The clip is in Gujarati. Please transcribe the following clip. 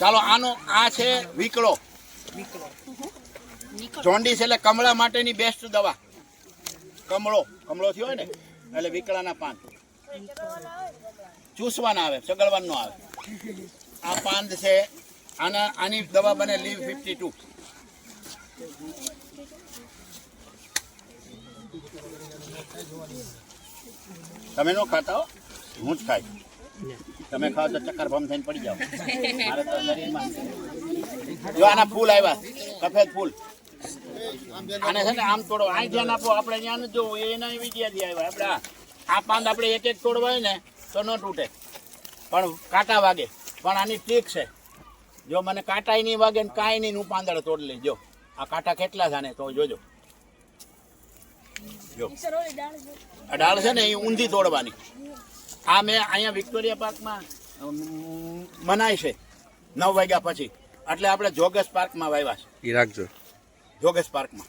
ચાલો આનો આ છે વિકળો. જોન્ડિસ એટલે કમળા માટેની બેસ્ટ દવા. કમળો થયો હોય ને એટલે વિકળાના પાન ચૂસવાના આવે, સગળવાનું ન આવે. આ પાન છે, આની દવા બને લીવ 52. તમે નો ખાતા હો, હું જ ખાય. તમે ખાઓ તો ચક્કર ભમ થઈને પડી જાઓ. મારે તો શરીરમાં જો આના ફૂલ આવ્યા, સફેદ ફૂલ. આને છે ને આમ તોડો, આ ધ્યાન આપો. આપણે ત્યાં જો એના વિદ્યાથી આવ્યા. આપણે આ પાંદ આપણે એક તોડવા હોય ને તો ન તૂટે, પણ કાંટા વાગે. પણ આની ટ્રીક છે, જો મને કાંટાય નહીં વાગે ને કાંઈ નહીં, હું પાંદડા તોડી લઈ. જો આ કાંટા કેટલા છે ને તો જોજો. જો આ ડાળ છે ને એ ઊંધી તોડવાની. આ મેં અહીંયા વિક્ટોરિયા પાર્કમાં મનાય છે 9 વાગ્યા પછી, એટલે આપણે જોગેશ પાર્કમાં વાવ્યા છે. જોગેશ પાર્કમાં